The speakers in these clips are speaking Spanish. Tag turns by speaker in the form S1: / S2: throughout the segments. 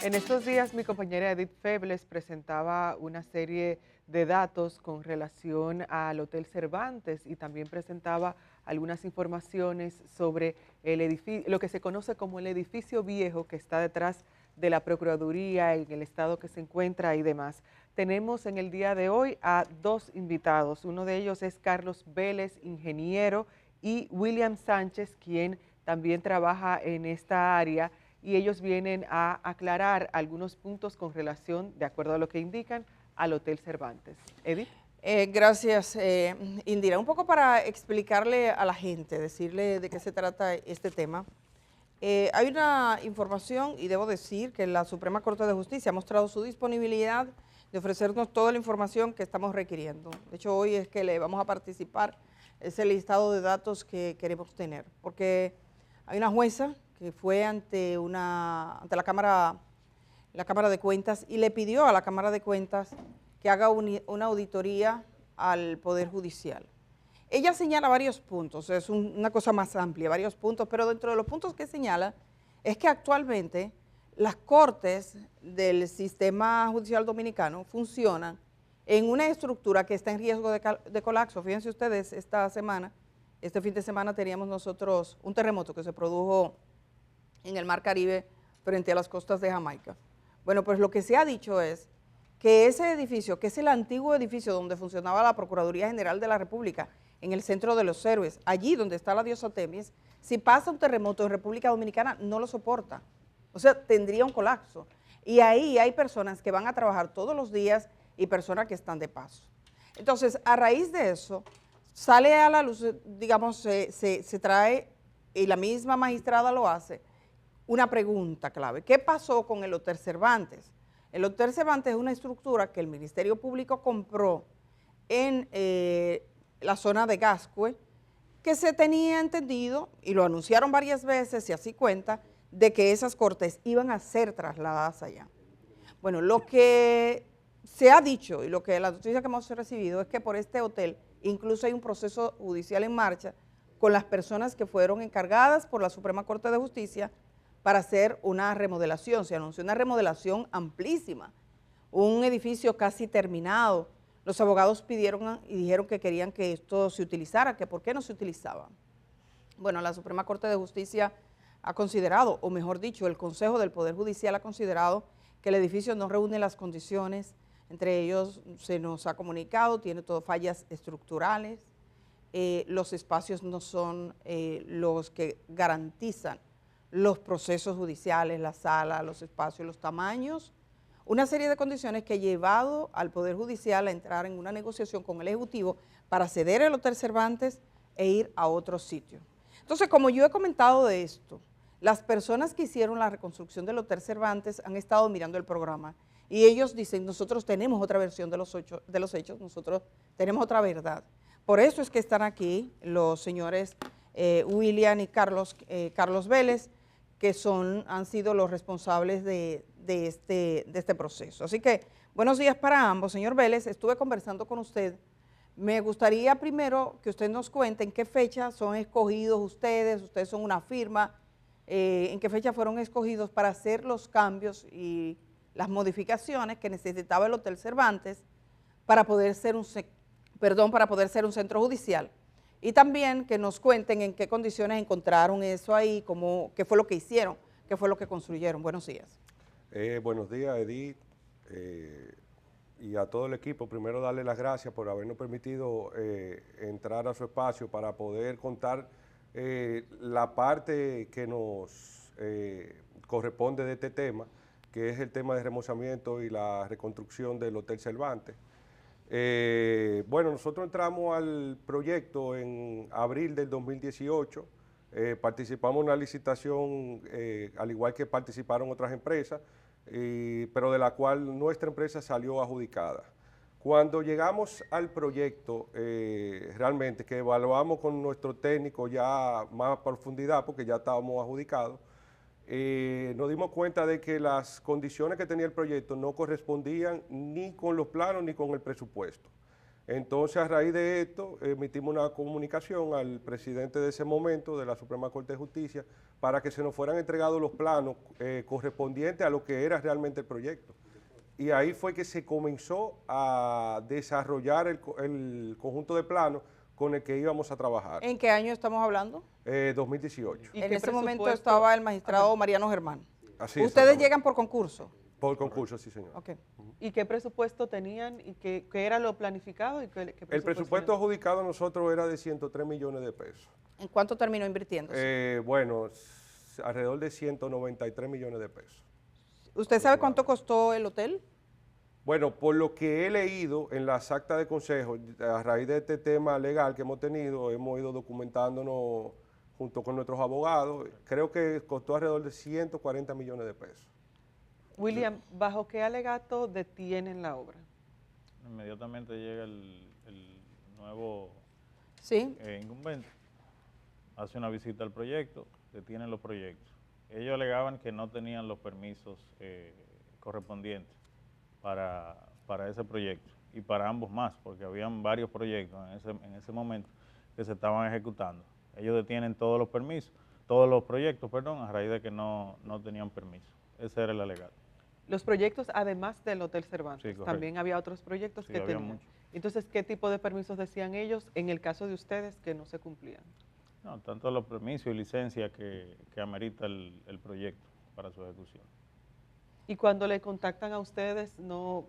S1: En estos días mi compañera Edith Febles presentaba una serie de datos con relación al Hotel Cervantes y también presentaba algunas informaciones sobre el edificio, lo que se conoce como el edificio viejo que está detrás de la Procuraduría, en el estado que se encuentra y demás. Tenemos en el día de hoy a dos invitados. Uno de ellos es Carlos Vélez, ingeniero, y William Sánchez, quien también trabaja en esta área, y ellos vienen a aclarar algunos puntos con relación, de acuerdo a lo que indican, al Hotel Cervantes. Edith.
S2: Gracias, Indira. Un poco para explicarle a la gente, decirle de qué se trata este tema. Hay una información, y debo decir que la Suprema Corte de Justicia ha mostrado su disponibilidad de ofrecernos toda la información que estamos requiriendo. De hecho, hoy es que le vamos a participar ese listado de datos que queremos tener, porque hay una jueza que fue ante la Cámara de Cuentas y le pidió a la Cámara de Cuentas que haga una auditoría al Poder Judicial. Ella señala varios puntos, es una cosa más amplia, varios puntos, pero dentro de los puntos que señala es que actualmente las cortes del sistema judicial dominicano funcionan en una estructura que está en riesgo de colapso. Fíjense ustedes, este fin de semana teníamos nosotros un terremoto que se produjo en el Mar Caribe frente a las costas de Jamaica. Bueno, pues lo que se ha dicho es que ese edificio, que es el antiguo edificio donde funcionaba la Procuraduría General de la República, en el Centro de los Héroes, allí donde está la diosa Temis, si pasa un terremoto en República Dominicana, no lo soporta. O sea, tendría un colapso. Y ahí hay personas que van a trabajar todos los días y personas que están de paso. Entonces, a raíz de eso, sale a la luz, digamos, se trae, y la misma magistrada lo hace, una pregunta clave. ¿Qué pasó con el Hotel Cervantes? El Hotel Cervantes es una estructura que el Ministerio Público compró en la zona de Gascue, que se tenía entendido, y lo anunciaron varias veces, y así cuenta, de que esas cortes iban a ser trasladadas allá. Bueno, lo que se ha dicho y lo que la noticia que hemos recibido es que por este hotel incluso hay un proceso judicial en marcha con las personas que fueron encargadas por la Suprema Corte de Justicia para hacer una remodelación. Se anunció una remodelación amplísima, un edificio casi terminado. Los abogados pidieron y dijeron que querían que esto se utilizara, que por qué no se utilizaba. Bueno, la Suprema Corte de Justicia ha considerado, o mejor dicho, el Consejo del Poder Judicial ha considerado que el edificio no reúne las condiciones, entre ellos se nos ha comunicado, tiene todo fallas estructurales, los espacios no son los que garantizan los procesos judiciales, la sala, los espacios, los tamaños, una serie de condiciones que ha llevado al Poder Judicial a entrar en una negociación con el Ejecutivo para ceder el Hotel Cervantes e ir a otro sitio. Entonces, como yo he comentado de esto, las personas que hicieron la reconstrucción del Hotel Cervantes han estado mirando el programa y ellos dicen, nosotros tenemos otra versión de los hechos, nosotros tenemos otra verdad. Por eso es que están aquí los señores William y Carlos Vélez, que han sido los responsables de este proceso. Así que, buenos días para ambos. Señor Vélez, estuve conversando con usted. Me gustaría primero que usted nos cuente en qué fecha son escogidos ustedes son una firma, en qué fecha fueron escogidos para hacer los cambios y las modificaciones que necesitaba el Hotel Cervantes para poder ser un centro judicial. Y también que nos cuenten en qué condiciones encontraron eso ahí, qué fue lo que hicieron, qué fue lo que construyeron. Buenos días.
S3: Buenos días, Edith, y a todo el equipo. Primero, darle las gracias por habernos permitido entrar a su espacio para poder contar la parte que nos corresponde de este tema, que es el tema de remozamiento y la reconstrucción del Hotel Cervantes. Bueno, nosotros entramos al proyecto en abril del 2018, participamos en una licitación, al igual que participaron otras empresas, pero de la cual nuestra empresa salió adjudicada. Cuando llegamos al proyecto, realmente que evaluamos con nuestro técnico ya más a profundidad, porque ya estábamos adjudicados, nos dimos cuenta de que las condiciones que tenía el proyecto no correspondían ni con los planos ni con el presupuesto. Entonces, a raíz de esto, emitimos una comunicación al presidente de ese momento de la Suprema Corte de Justicia para que se nos fueran entregados los planos correspondientes a lo que era realmente el proyecto. Y ahí fue que se comenzó a desarrollar el conjunto de planos con el que íbamos a trabajar.
S2: ¿En qué año estamos hablando?
S3: 2018.
S1: ¿Y
S2: En
S1: qué
S2: ese momento
S1: presupuesto?
S2: estaba el magistrado Mariano Germán.
S3: Así,
S2: ¿Ustedes
S3: exactamente.
S2: llegan por concurso?
S3: Por concurso, sí, señor.
S2: Ok.
S1: ¿Y qué presupuesto tenían y qué era lo planificado? Y qué
S3: El presupuesto adjudicado a nosotros era de 103 millones de pesos.
S2: ¿En cuánto terminó invirtiéndose?
S3: Bueno, alrededor de 193 millones de pesos.
S2: ¿Usted sabe cuánto costó el hotel?
S3: Bueno, por lo que he leído en las actas de consejo, a raíz de este tema legal que hemos tenido, hemos ido documentándonos junto con nuestros abogados, creo que costó alrededor de 140 millones de pesos.
S1: William, ¿bajo qué alegato detienen la obra?
S4: Inmediatamente llega el nuevo
S2: Sí.
S4: incumbente, hace una visita al proyecto, detienen los proyectos. Ellos alegaban que no tenían los permisos correspondientes para ese proyecto y para ambos más, porque habían varios proyectos en ese momento que se estaban ejecutando. Ellos detienen todos los permisos, todos los proyectos, perdón, a raíz de que no tenían permiso. Ese era el alegato.
S1: Los proyectos, además del Hotel Cervantes,
S4: Sí, correcto.
S1: también había otros proyectos
S4: Sí,
S1: que
S4: había
S1: tenían.
S4: muchos.
S1: Entonces, ¿qué tipo de permisos decían ellos en el caso de ustedes que no se cumplían?
S4: No, tanto los permisos y licencias que amerita el proyecto para su ejecución.
S1: Y cuando le contactan a ustedes,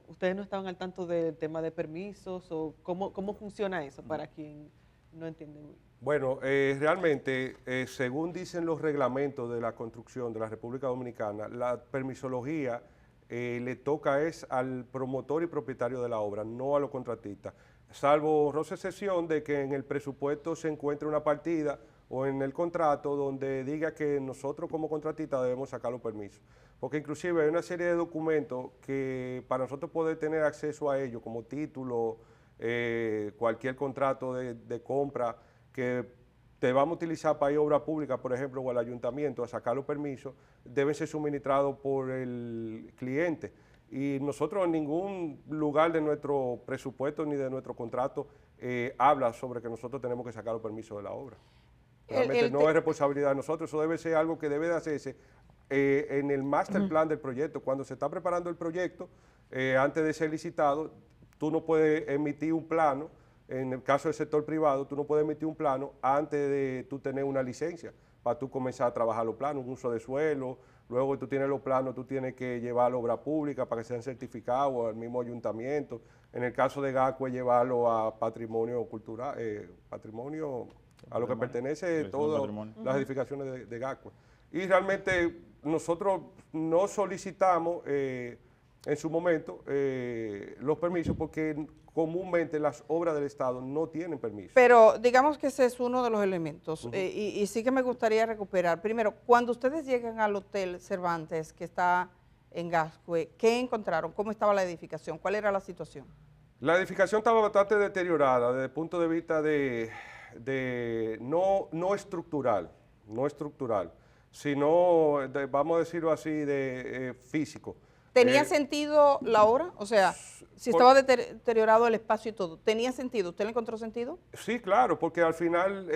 S1: ustedes no estaban al tanto del tema de permisos o cómo funciona eso para quien no entiende muy bien.
S3: Bueno, realmente, según dicen los reglamentos de la construcción de la República Dominicana, la permisología le toca es al promotor y propietario de la obra, no a los contratistas, salvo honrosa excepción de que en el presupuesto se encuentre una partida o en el contrato donde diga que nosotros como contratistas debemos sacar los permisos. Porque inclusive hay una serie de documentos que para nosotros poder tener acceso a ellos, como título, cualquier contrato de compra que te vamos a utilizar para ir a obra pública, por ejemplo, o al ayuntamiento a sacar los permisos, deben ser suministrados por el cliente. Y nosotros en ningún lugar de nuestro presupuesto ni de nuestro contrato habla sobre que nosotros tenemos que sacar los permisos de la obra. Realmente no es responsabilidad de nosotros, eso debe ser algo que debe de hacerse en el master plan del proyecto. Cuando se está preparando el proyecto, antes de ser licitado, tú no puedes emitir un plano. En el caso del sector privado, tú no puedes emitir un plano antes de tú tener una licencia para tú comenzar a trabajar los planos, un uso de suelo. Luego que tú tienes los planos, tú tienes que llevar a la obra pública para que sean certificados al mismo ayuntamiento. En el caso de GACUE, llevarlo a patrimonio cultural, a lo que pertenece todas las edificaciones de GACUE. Y realmente nosotros no solicitamos en su momento los permisos porque comúnmente las obras del Estado no tienen permiso.
S2: Pero digamos que ese es uno de los elementos y sí que me gustaría recuperar. Primero, cuando ustedes llegan al Hotel Cervantes, que está en Gascue, ¿qué encontraron? ¿Cómo estaba la edificación? ¿Cuál era la situación?
S3: La edificación estaba bastante deteriorada desde el punto de vista no estructural, sino, vamos a decirlo así, de físico.
S2: ¿Tenía sentido la obra? O sea, si estaba deteriorado el espacio y todo, ¿tenía sentido? ¿Usted le encontró sentido?
S3: Sí, claro, porque al final,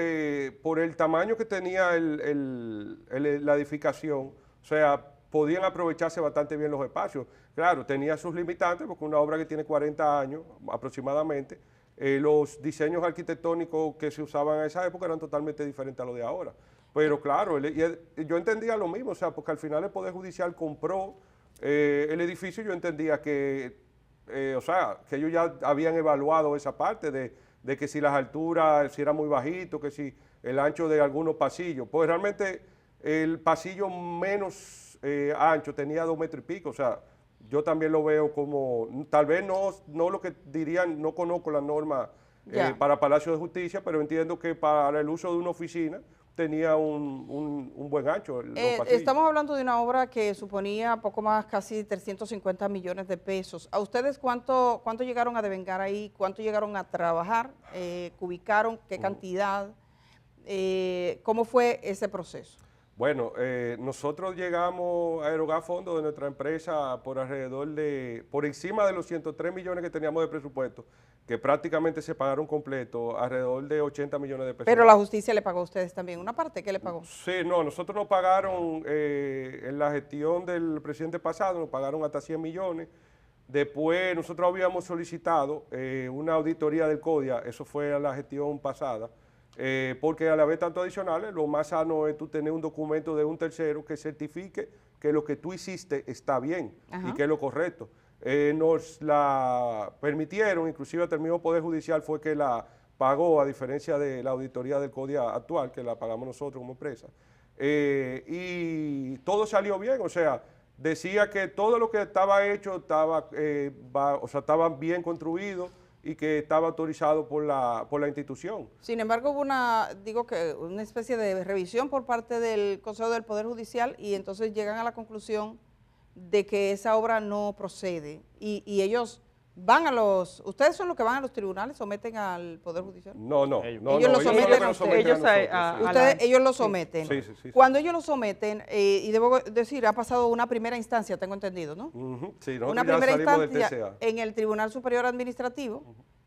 S3: por el tamaño que tenía la edificación, o sea, podían aprovecharse bastante bien los espacios. Claro, tenía sus limitantes, porque una obra que tiene 40 años aproximadamente, los diseños arquitectónicos que se usaban en esa época eran totalmente diferentes a los de ahora. Pero claro, yo entendía lo mismo, o sea, porque al final el Poder Judicial compró el edificio. Yo entendía que, que ellos ya habían evaluado esa parte de que si las alturas, si era muy bajito, que si el ancho de algunos pasillos. Pues realmente el pasillo menos ancho tenía 2 metros y pico, o sea, yo también lo veo como, tal vez no lo que dirían, no conozco la norma para Palacio de Justicia, pero entiendo que para el uso de una oficina tenía un buen ancho.
S2: Estamos hablando de una obra que suponía poco más, casi 350 millones de pesos. ¿A ustedes cuánto llegaron a devengar ahí? ¿Cuánto llegaron a trabajar? ¿Cubicaron? ¿Qué cantidad? ¿Cómo fue ese proceso?
S3: Bueno, nosotros llegamos a erogar fondos de nuestra empresa por encima de los 103 millones que teníamos de presupuesto, que prácticamente se pagaron completo, alrededor de 80 millones de pesos.
S2: Pero la justicia le pagó a ustedes también una parte, ¿qué le pagó?
S3: Sí, no, nosotros nos pagaron, en la gestión del presidente pasado, nos pagaron hasta 100 millones. Después nosotros habíamos solicitado una auditoría del CODIA, eso fue a la gestión pasada, porque al haber tanto adicionales, lo más sano es tú tener un documento de un tercero que certifique que lo que tú hiciste está bien y que es lo correcto. Nos la permitieron, inclusive hasta el mismo Poder Judicial fue que la pagó, a diferencia de la auditoría del CODIA actual, que la pagamos nosotros como empresa. Y todo salió bien, o sea, decía que todo lo que estaba hecho estaba bien construido y que estaba autorizado por la institución.
S2: Sin embargo, hubo una especie de revisión por parte del Consejo del Poder Judicial y entonces llegan a la conclusión de que esa obra no procede y ellos van ¿ustedes son los que van a los tribunales, someten al Poder Judicial?
S3: No,
S2: Ellos lo someten a ustedes. Ellos lo someten.
S3: Sí.
S2: Cuando ellos lo someten, y debo decir, ha pasado una primera instancia, tengo entendido, ¿no?
S3: Sí,
S2: una primera instancia en el Tribunal Superior Administrativo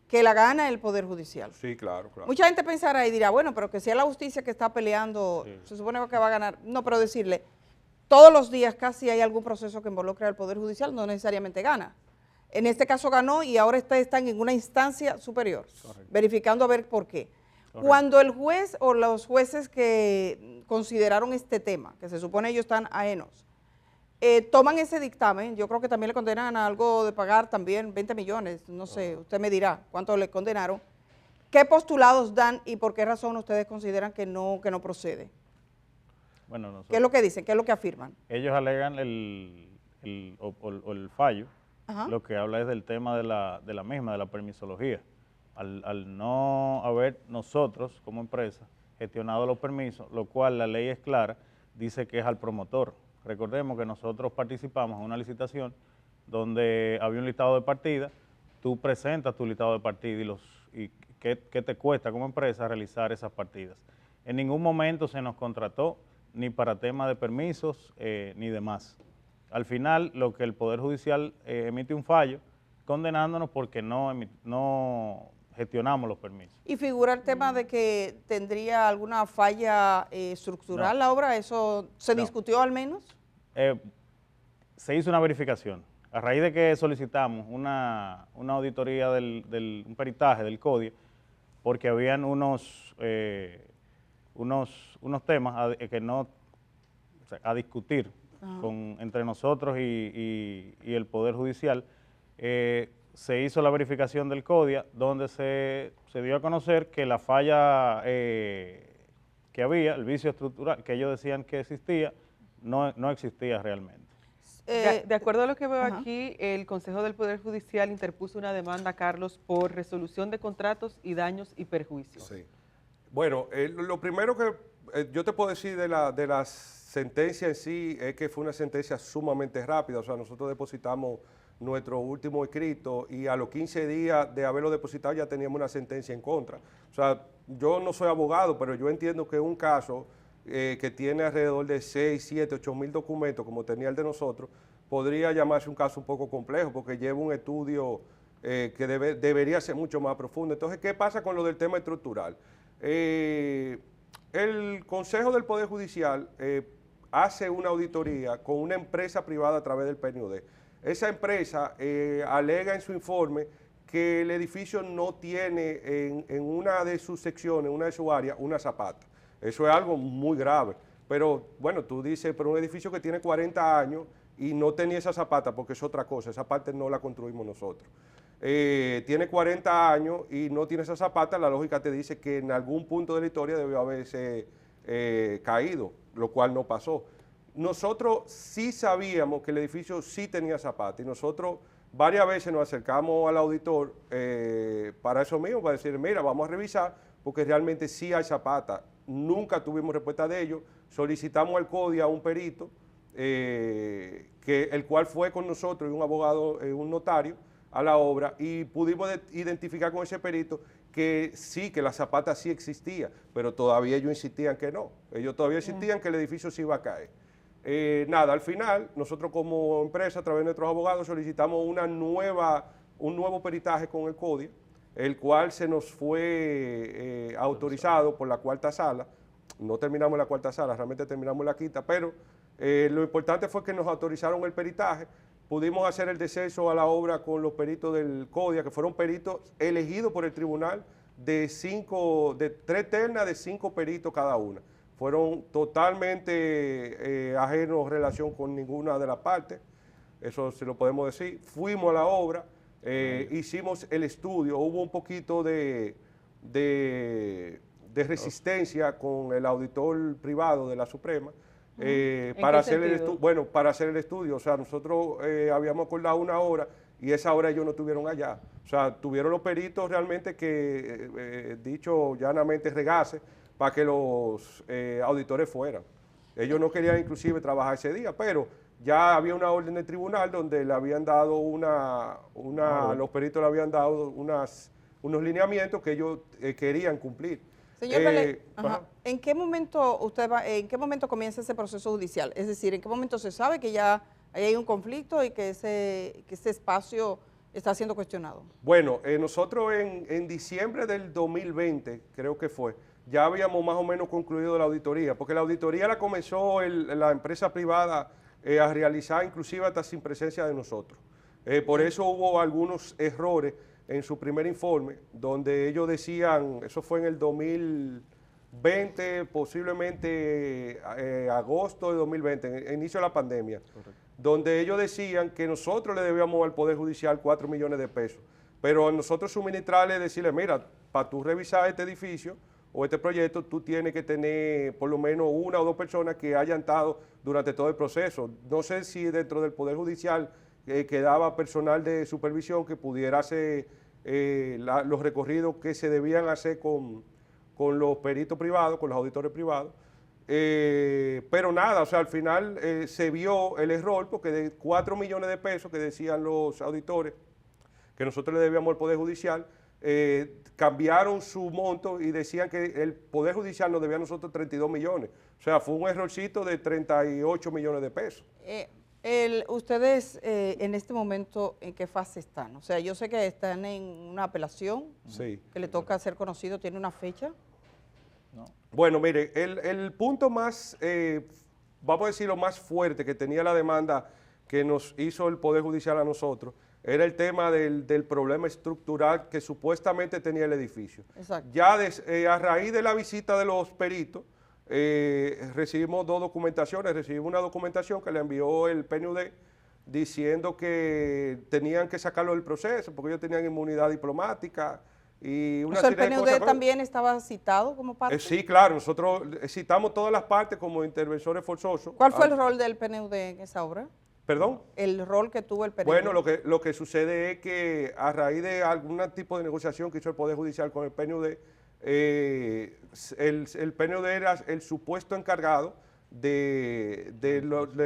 S2: que la gana el Poder Judicial.
S3: Sí, claro.
S2: Mucha gente pensará y dirá, bueno, pero que sea la justicia que está peleando, se supone que va a ganar. No, pero decirle, todos los días casi hay algún proceso que involucre al Poder Judicial, no necesariamente gana. En este caso ganó y ahora están en una instancia superior, verificando a ver por qué. Cuando el juez o los jueces que consideraron este tema, que se supone ellos están ajenos, toman ese dictamen, yo creo que también le condenan a algo de pagar también 20 millones, no sé, usted me dirá cuánto le condenaron. ¿Qué postulados dan y por qué razón ustedes consideran que no procede?
S4: Bueno,
S2: ¿Qué es lo que dicen? ¿Qué es lo que afirman?
S4: Ellos alegan el fallo. Lo que habla es del tema de la permisología. Al no haber nosotros, como empresa, gestionado los permisos, lo cual la ley es clara, dice que es al promotor. Recordemos que nosotros participamos en una licitación donde había un listado de partidas, tú presentas tu listado de partidas y qué te cuesta como empresa realizar esas partidas. En ningún momento se nos contrató ni para tema de permisos ni demás. Al final, lo que el Poder Judicial emite un fallo condenándonos porque no gestionamos los permisos.
S2: ¿Y figura el tema de que tendría alguna falla estructural la obra? ¿Eso se discutió al menos?
S4: Se hizo una verificación. A raíz de que solicitamos una auditoría un peritaje del CODIA, porque habían unos temas a discutir entre nosotros y el Poder Judicial, se hizo la verificación del CODIA, donde se dio a conocer que la falla que había, el vicio estructural que ellos decían que existía, no existía realmente.
S1: De acuerdo a lo que veo aquí, el Consejo del Poder Judicial interpuso una demanda, Carlos, por resolución de contratos y daños y perjuicios.
S3: Sí. Bueno, lo primero que yo te puedo decir de las sentencia en sí es que fue una sentencia sumamente rápida, o sea, nosotros depositamos nuestro último escrito y a los 15 días de haberlo depositado ya teníamos una sentencia en contra. O sea, yo no soy abogado, pero yo entiendo que un caso que tiene alrededor de 6, 7, 8 mil documentos, como tenía el de nosotros, podría llamarse un caso un poco complejo porque lleva un estudio que debería ser mucho más profundo. Entonces, ¿qué pasa con lo del tema estructural? El Consejo del Poder Judicial hace una auditoría con una empresa privada a través del PNUD. Esa empresa alega en su informe que el edificio no tiene en una de sus secciones, una de sus áreas, una zapata. Eso es algo muy grave. Pero bueno, tú dices, pero un edificio que tiene 40 años y no tenía esa zapata, porque es otra cosa, esa parte no la construimos nosotros. Tiene 40 años y no tiene esa zapata, la lógica te dice que en algún punto de la historia debió haberse caído, lo cual no pasó. Nosotros sí sabíamos que el edificio sí tenía zapata y nosotros varias veces nos acercamos al auditor para eso mismo, para decir, mira, vamos a revisar porque realmente sí hay zapata. Nunca tuvimos respuesta de ellos, solicitamos al CODIA a un perito, el cual fue con nosotros y un abogado, un notario, a la obra y pudimos identificar con ese perito que sí, que la zapata sí existía, pero todavía ellos insistían que no. Ellos todavía insistían que el edificio sí iba a caer. Nada, al final, nosotros como empresa, a través de nuestros abogados, solicitamos un nuevo peritaje con el CODIA, el cual se nos fue autorizado por la cuarta sala. No terminamos la cuarta sala, realmente terminamos la quinta, pero lo importante fue que nos autorizaron el peritaje. Pudimos hacer el deceso a la obra con los peritos del CODIA, que fueron peritos elegidos por el tribunal de 3 ternas de 5 peritos cada una. Fueron totalmente ajenos en relación con ninguna de las partes, eso se lo podemos decir. Fuimos a la obra, hicimos el estudio, hubo un poquito de resistencia con el auditor privado de la Suprema, para hacer para hacer el estudio. O sea, nosotros habíamos acordado una hora y esa hora ellos no estuvieron allá. O sea, tuvieron los peritos realmente que, dicho llanamente, regase para que los auditores fueran. Ellos no querían inclusive trabajar ese día, pero ya había una orden del tribunal donde le habían dado los peritos le habían dado unos lineamientos que ellos querían cumplir.
S2: Señor Belén, ¿en qué momento en qué momento comienza ese proceso judicial? Es decir, ¿en qué momento se sabe que ya hay un conflicto y que ese espacio está siendo cuestionado?
S3: Bueno, nosotros en diciembre del 2020, creo que fue, ya habíamos más o menos concluido la auditoría, porque la auditoría la comenzó la empresa privada a realizar inclusive hasta sin presencia de nosotros. Por eso hubo algunos errores en su primer informe, donde ellos decían, eso fue en el 2020, posiblemente agosto de 2020, inicio de la pandemia, donde ellos decían que nosotros le debíamos al Poder Judicial 4 millones de pesos, pero a nosotros suministrarle, decirle, mira, para tú revisar este edificio o este proyecto, tú tienes que tener por lo menos 1 o 2 personas que hayan estado durante todo el proceso. No sé si dentro del Poder Judicial quedaba personal de supervisión que pudiera hacer los recorridos que se debían hacer con los peritos privados, con los auditores privados. Pero nada, o sea, al final se vio el error, porque de 4 millones de pesos que decían los auditores que nosotros le debíamos al Poder Judicial, cambiaron su monto y decían que el Poder Judicial nos debía a nosotros 32 millones. O sea, fue un errorcito de 38 millones de pesos.
S2: Ustedes en este momento, ¿en qué fase están? O sea, yo sé que están en una apelación,
S3: sí,
S2: que le toca ser conocido, ¿tiene una fecha?
S4: No.
S3: Bueno, mire, el punto más, vamos a decir, lo más fuerte que tenía la demanda que nos hizo el Poder Judicial a nosotros, era el tema del problema estructural que supuestamente tenía el edificio.
S2: Exacto.
S3: Ya a raíz de la visita de los peritos, recibimos 2 documentaciones. Recibimos una documentación que le envió el PNUD diciendo que tenían que sacarlo del proceso porque ellos tenían inmunidad diplomática y una serie de cosas.
S2: ¿El PNUD también estaba citado como parte?
S3: Sí, claro, nosotros citamos todas las partes como interventores forzosos.
S2: ¿Cuál fue el rol del PNUD en esa obra?
S3: ¿Perdón?
S2: El rol que tuvo el PNUD.
S3: Bueno, lo que sucede es que a raíz de algún tipo de negociación que hizo el Poder Judicial con el PNUD, el PNUD era el supuesto encargado de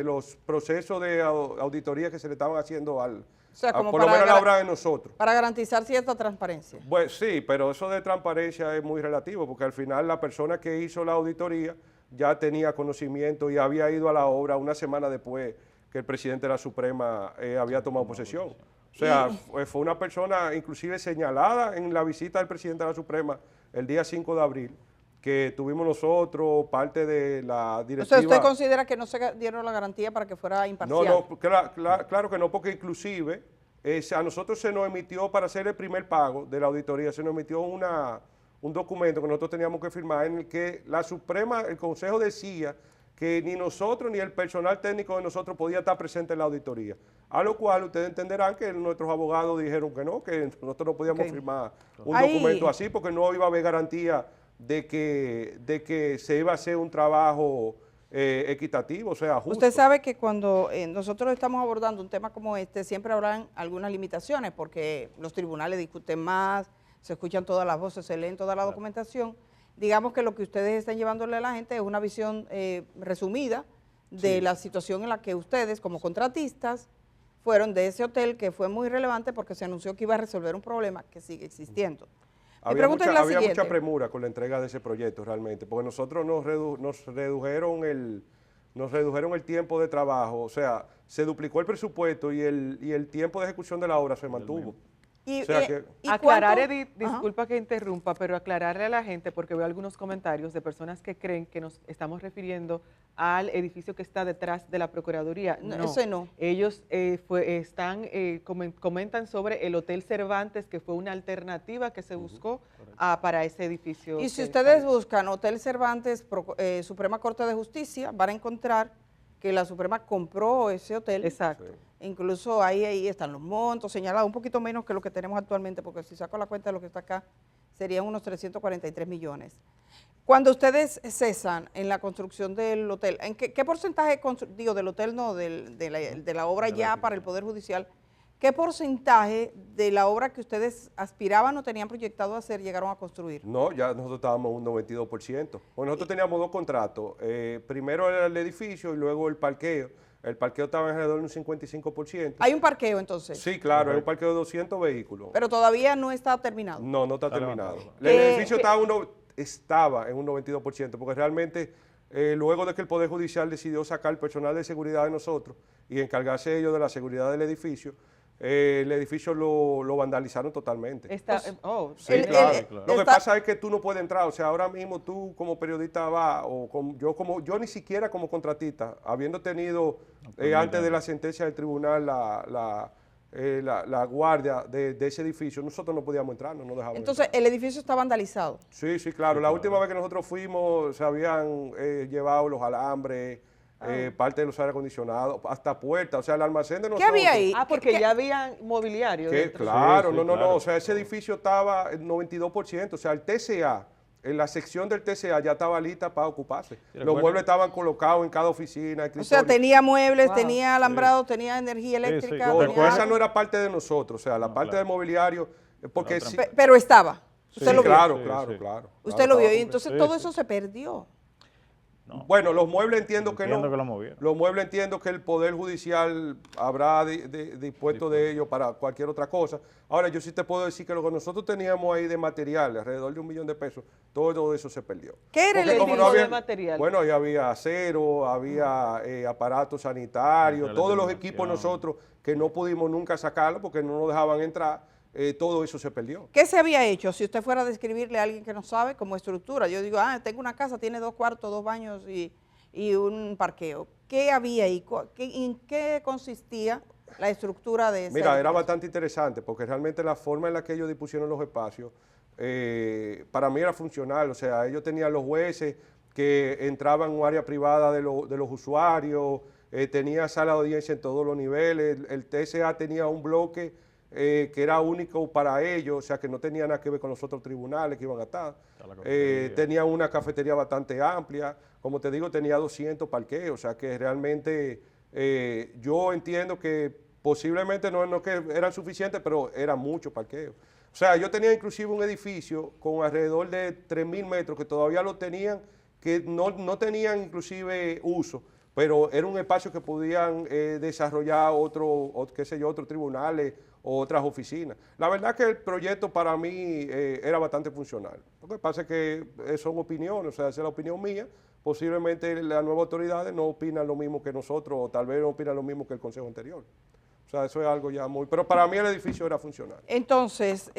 S3: los procesos de auditoría que se le estaban haciendo por lo menos a la obra de nosotros.
S2: Para garantizar cierta transparencia.
S3: Pues sí, pero eso de transparencia es muy relativo, porque al final la persona que hizo la auditoría ya tenía conocimiento y había ido a la obra una semana después que el presidente de la Suprema había tomado posesión. O sea, fue una persona inclusive señalada en la visita del presidente de la Suprema el día 5 de abril, que tuvimos nosotros, parte de la directiva.
S2: O sea, ¿usted considera que no se dieron la garantía para que fuera imparcial?
S3: No, claro que no, porque inclusive a nosotros se nos emitió, para hacer el primer pago de la auditoría, se nos emitió un documento que nosotros teníamos que firmar en el que la Suprema, el Consejo decía que ni nosotros ni el personal técnico de nosotros podía estar presente en la auditoría. A lo cual ustedes entenderán que nuestros abogados dijeron que nosotros no podíamos firmar un documento así porque no iba a haber garantía de que se iba a hacer un trabajo equitativo, o sea, justo.
S2: Usted sabe que cuando nosotros estamos abordando un tema como este, siempre habrán algunas limitaciones porque los tribunales discuten más, se escuchan todas las voces, se leen toda la documentación. Digamos que lo que ustedes están llevándole a la gente es una visión resumida de la situación en la que ustedes, como contratistas, fueron de ese hotel que fue muy relevante porque se anunció que iba a resolver un problema que sigue existiendo.
S3: Había
S2: pregunta es la
S3: mucha
S2: siguiente.
S3: premura con la entrega de ese proyecto realmente, porque nosotros nos redujeron el tiempo de trabajo, o sea, se duplicó el presupuesto y el tiempo de ejecución de la obra se mantuvo.
S2: Y,
S3: O sea que-
S1: Aclarar,
S2: cuánto-
S1: Edith,
S2: Ajá.
S1: disculpa que interrumpa, pero aclararle a la gente, porque veo algunos comentarios de personas que creen que nos estamos refiriendo al edificio que está detrás de la Procuraduría.
S2: No,
S1: No,
S2: ese no.
S1: ellos comentan sobre el Hotel Cervantes, que fue una alternativa que se buscó para ese edificio.
S2: Y si
S1: que
S2: ustedes
S1: está-
S2: buscan Hotel Cervantes, Suprema Corte de Justicia, van a encontrar que la Suprema compró ese hotel.
S1: Exacto.
S2: Incluso ahí están los montos señalados, un poquito menos que lo que tenemos actualmente, porque si saco la cuenta de lo que está acá, serían unos 343 millones. Cuando ustedes cesan en la construcción del hotel, ¿en qué porcentaje, del hotel no, de la obra ya para el Poder Judicial, qué porcentaje de la obra que ustedes aspiraban o tenían proyectado hacer llegaron a construir?
S3: No, ya nosotros estábamos en un 92%. Pues nosotros teníamos dos contratos. Primero era el edificio y luego el parqueo. El parqueo estaba alrededor de un 55%.
S2: Hay un parqueo entonces,
S3: Sí, claro, hay un parqueo de 200 vehículos.
S2: pero todavía no está terminado.
S3: No, no está
S4: Está
S3: terminado.
S4: levantado.
S3: El edificio estaba en un 92%, porque realmente luego de que el Poder Judicial decidió sacar personal de seguridad de nosotros y encargarse ellos de la seguridad del edificio, el edificio lo vandalizaron totalmente.
S1: Está,
S2: Pues,
S3: Sí,
S2: el-
S3: claro.
S2: el-
S3: Lo que
S2: está-
S3: pasa es que tú no puedes entrar, o sea, ahora mismo tú como periodista vas, yo ni siquiera como contratista, habiendo tenido antes de la sentencia del tribunal la guardia de ese edificio, nosotros no podíamos entrar, no nos dejaban
S2: Entonces,
S3: entrar.
S2: el edificio está vandalizado.
S3: Sí, sí, claro.
S4: Sí,
S3: La
S4: claro.
S3: última vez que nosotros fuimos se habían llevado los alambres, parte de los aire acondicionados, hasta puertas, o sea, el almacén de
S2: ¿Qué
S3: nosotros.
S2: había ahí?
S1: Ah, porque
S2: ¿Qué-
S1: ya había mobiliario
S3: Que,
S1: dentro.
S3: claro,
S4: Sí,
S3: no, no,
S4: claro,
S3: no, o sea, ese
S4: claro.
S3: edificio estaba en 92%, o sea, el TCA, en la sección del TCA ya estaba lista para ocuparse. Los
S4: recuerda-
S3: muebles estaban colocados en cada oficina,
S2: O
S3: escritorio.
S2: sea, tenía muebles,
S1: Wow.
S2: tenía alambrado, tenía energía
S4: Sí,
S2: eléctrica.
S4: sí,
S3: No,
S2: tenía
S3: esa
S2: agua.
S3: no era parte de nosotros, o sea, la
S4: No,
S3: parte
S4: claro.
S3: del mobiliario, porque
S4: otra
S3: sí,
S2: Pero estaba. Usted
S3: sí,
S2: lo vio.
S3: claro,
S4: Sí,
S3: claro,
S4: sí.
S3: claro.
S2: Usted
S3: Claro,
S2: lo vio.
S3: estaba
S2: Y entonces
S4: Sí,
S2: todo
S4: sí.
S2: eso se perdió.
S4: No.
S3: Bueno, los muebles entiendo que
S4: Entiendo
S3: no.
S4: que lo movieron.
S3: Los muebles entiendo que el Poder Judicial habrá dispuesto de ellos para cualquier otra cosa. Ahora, yo sí te puedo decir que lo que nosotros teníamos ahí de material, alrededor de $1 millón, todo eso se perdió.
S2: ¿Qué era el
S3: Porque como
S2: edificio?
S1: tipo de material?
S3: Bueno, ahí había acero, había aparatos sanitarios,
S4: Materiales
S3: todos
S4: de
S3: los
S4: iluminación.
S3: equipos nosotros que no pudimos nunca sacarlo porque no nos dejaban entrar, todo eso se perdió.
S2: ¿Qué se había hecho? Si usted fuera a describirle a alguien que no sabe como estructura, yo digo, tengo una casa, tiene 2 cuartos, 2 baños y un parqueo. ¿Qué había ahí? ¿En qué consistía la estructura de ese
S3: Mira, era
S2: edificio?
S3: bastante interesante porque realmente la forma en la que ellos dispusieron los espacios, para mí era funcional. O sea, ellos tenían los jueces que entraban en un área privada de los usuarios, tenía sala de audiencia en todos los niveles, el TSA tenía un bloque que era único para ellos, o sea, que no tenía nada que ver con los otros tribunales que iban a estar.
S4: Está la cafetería.
S3: Tenía una cafetería bastante amplia, como te digo, tenía 200 parqueos, o sea, que realmente yo entiendo que posiblemente no que eran suficientes, pero eran muchos parqueos. O sea, yo tenía inclusive un edificio con alrededor de 3.000 metros que todavía lo tenían, que no tenían inclusive uso, pero era un espacio que podían desarrollar otros tribunales o otras oficinas. La verdad que el proyecto para mí era bastante funcional. Lo que pasa es que son opiniones, o sea, esa es la opinión mía. Posiblemente las nuevas autoridades no opinan lo mismo que nosotros, o tal vez no opinan lo mismo que el consejo anterior. O sea, eso es algo ya muy... Pero para mí el edificio era funcional.
S2: Entonces,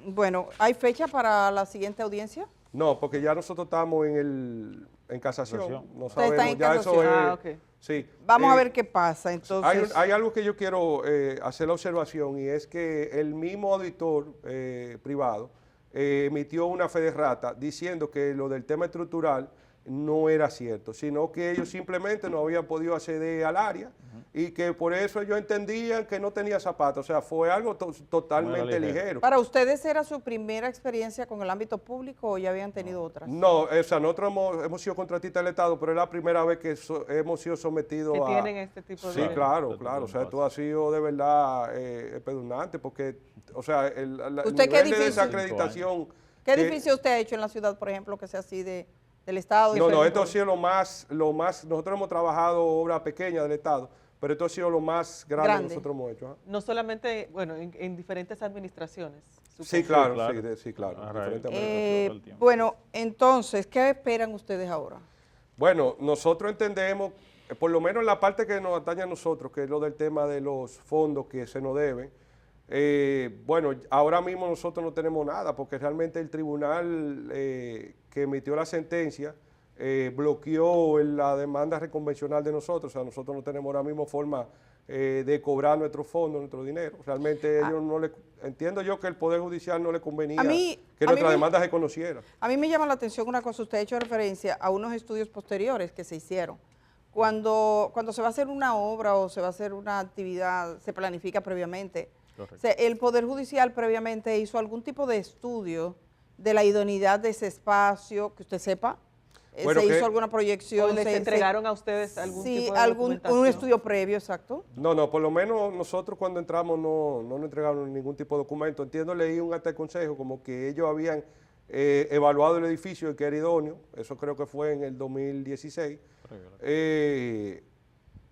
S2: bueno, ¿hay fecha para la siguiente audiencia?
S3: No, porque ya nosotros estamos en casación.
S4: Casación.
S3: No
S2: Ustedes están
S3: sabemos,
S2: en
S3: ya
S2: casación.
S3: eso es...
S1: Ah, ok.
S3: Sí.
S2: Vamos a ver qué pasa. Entonces,
S3: Hay algo que yo quiero hacer la observación y es que el mismo auditor privado emitió una fe de rata diciendo que lo del tema estructural no era cierto, sino que ellos simplemente no habían podido acceder al área y que por eso ellos entendían que no tenía zapatos. O sea, fue algo totalmente
S4: ligero.
S3: ligero.
S2: ¿para ustedes era su primera experiencia con el ámbito público o ya habían tenido otras?
S3: No, o sea, nosotros hemos sido contratistas del Estado, pero es la primera vez que hemos sido sometidos
S1: Que
S3: a...
S1: tienen este tipo
S3: Sí,
S1: de...
S3: claro,
S4: Este
S3: claro. O
S4: tipo
S3: sea,
S4: de
S3: tú has sido de verdad espeluznante porque, o sea, el
S2: ¿Usted qué
S3: nivel de
S2: edificio?
S3: desacreditación...
S2: ¿Qué
S3: que-
S2: edificio usted ha hecho en la ciudad, por ejemplo, que sea así del Estado?
S3: No,
S2: diferente?
S3: esto ha sido lo más, nosotros hemos trabajado obra pequeña del Estado, pero esto ha sido lo más grande que
S2: Grande.
S3: nosotros hemos hecho. ¿Ah?
S1: No solamente, bueno, en diferentes administraciones.
S3: Sí, claro,
S4: claro.
S3: sí, claro.
S4: A raíz
S3: diferentes
S4: de-
S3: amenazas.
S4: todo el tiempo.
S2: Bueno, entonces, ¿qué esperan ustedes ahora?
S3: Bueno, nosotros entendemos, por lo menos en la parte que nos atañe a nosotros, que es lo del tema de los fondos que se nos deben, bueno, ahora mismo nosotros no tenemos nada, porque realmente el tribunal que emitió la sentencia bloqueó la demanda reconvencional de nosotros, o sea, nosotros no tenemos ahora mismo forma de cobrar nuestros fondos, nuestro dinero. Realmente ellos no le, entiendo yo que el Poder Judicial no le convenía que nuestra demanda se conociera.
S2: A mí me llama la atención una cosa, usted ha hecho referencia a unos estudios posteriores que se hicieron. Cuando se va a hacer una obra o se va a hacer una actividad, se planifica previamente.
S4: Correcto.
S2: El Poder Judicial previamente hizo algún tipo de estudio de la idoneidad de ese espacio, que usted sepa.
S3: Bueno,
S2: ¿Se
S3: que-
S2: hizo alguna proyección?
S1: ¿O les entregaron a ustedes algún
S2: sí,
S1: tipo de
S2: un
S1: documentación?
S2: estudio previo, exacto.
S3: No, por lo menos nosotros cuando entramos no nos entregaron ningún tipo de documento. Entiendo, leí un acta de consejo como que ellos habían evaluado el edificio y que era idóneo, eso creo que fue en el 2016.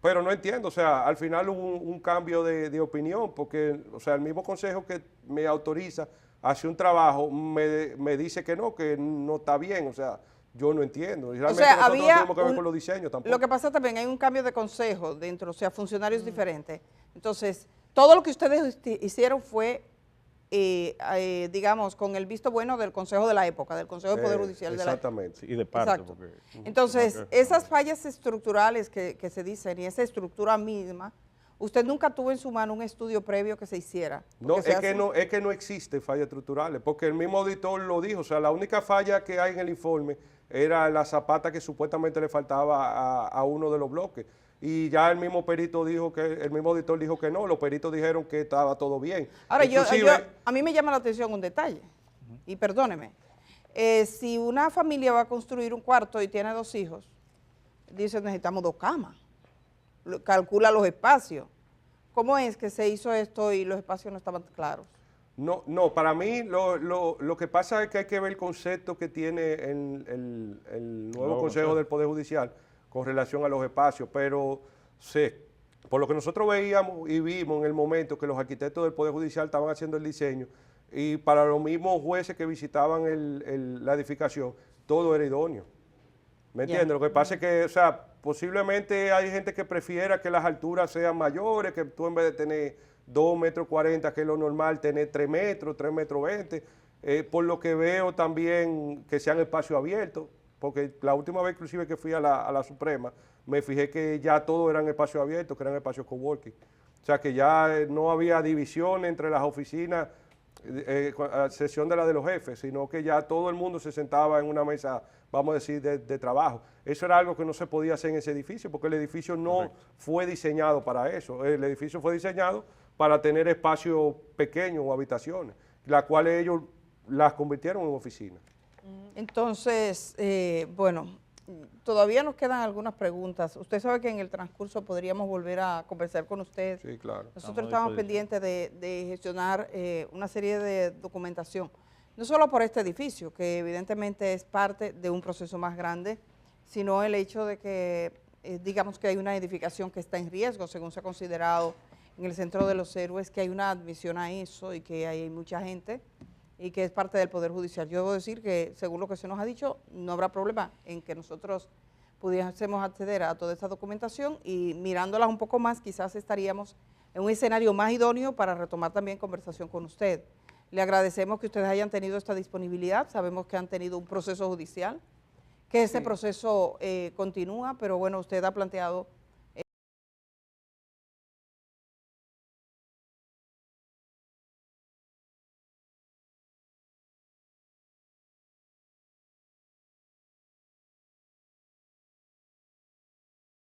S3: Pero no entiendo, o sea, al final hubo un cambio de opinión, porque, o sea, el mismo consejo que me autoriza a hacer un trabajo me dice que no está bien, o sea, yo no entiendo. Y realmente
S2: sea,
S3: nosotros no
S2: había
S3: tenemos que ver
S2: un-
S3: con los diseños tampoco.
S2: Lo que pasa también, hay un cambio de consejo dentro, o sea, funcionarios diferentes. Entonces, todo lo que ustedes hicieron fue, digamos, con el visto bueno del Consejo de la época, del Consejo de Poder Judicial de la época.
S3: Exactamente.
S4: Sí, y de parte,
S2: Exacto.
S4: porque...
S2: Entonces, esas fallas estructurales que se dicen y esa estructura misma, usted nunca tuvo en su mano un estudio previo que se hiciera.
S3: No,
S2: Porque se hace-
S3: es que no existe fallas estructurales, porque el mismo auditor lo dijo, o sea, la única falla que hay en el informe era la zapata que supuestamente le faltaba a uno de los bloques. Y ya el mismo perito dijo el mismo auditor dijo que no, los peritos dijeron que estaba todo bien.
S2: Ahora,
S3: Inclusive,
S2: a mí me llama la atención un detalle, y perdóneme, si una familia va a construir un cuarto y tiene 2 hijos, dice necesitamos 2 camas, calcula los espacios. ¿Cómo es que se hizo esto y los espacios no estaban claros?
S3: No, para mí lo que pasa es que hay que ver el concepto que tiene el nuevo Consejo del Poder Judicial con relación a los espacios, pero por lo que nosotros veíamos y vimos en el momento que los arquitectos del Poder Judicial estaban haciendo el diseño y para los mismos jueces que visitaban la edificación, todo era idóneo. ¿Me entiendes? Lo que pasa es que, o sea, posiblemente hay gente que prefiera que las alturas sean mayores, que tú en vez de tener 2,40 metros, que es lo normal, tener 3 metros, 3,20 metros. Por lo que veo también que sean espacios abiertos, porque la última vez inclusive que fui a la Suprema, me fijé que ya todo eran espacios abiertos, que eran espacios coworking. O sea, que ya no había división entre las oficinas, a excepción de la de los jefes, sino que ya todo el mundo se sentaba en una mesa, vamos a decir, de trabajo. Eso era algo que no se podía hacer en ese edificio, porque el edificio no fue diseñado para eso. El edificio fue diseñado para tener espacios pequeños o habitaciones, las cuales ellos las convirtieron en oficinas.
S2: Entonces, bueno, todavía nos quedan algunas preguntas. Usted sabe que en el transcurso podríamos volver a conversar con usted.
S3: Sí, claro.
S2: Nosotros
S4: Estamos a
S2: estamos
S4: disposición.
S2: pendientes de gestionar una serie de documentación, no solo por este edificio, que evidentemente es parte de un proceso más grande, sino el hecho de que, digamos que hay una edificación que está en riesgo, según se ha considerado en el Centro de los Héroes, que hay una admisión a eso y que hay mucha gente y que es parte del Poder Judicial. Yo debo decir que, según lo que se nos ha dicho, no habrá problema en que nosotros pudiésemos acceder a toda esta documentación y mirándolas un poco más, quizás estaríamos en un escenario más idóneo para retomar también conversación con usted. Le agradecemos que ustedes hayan tenido esta disponibilidad, sabemos que han tenido un proceso judicial, que ese proceso continúa, pero bueno, usted ha planteado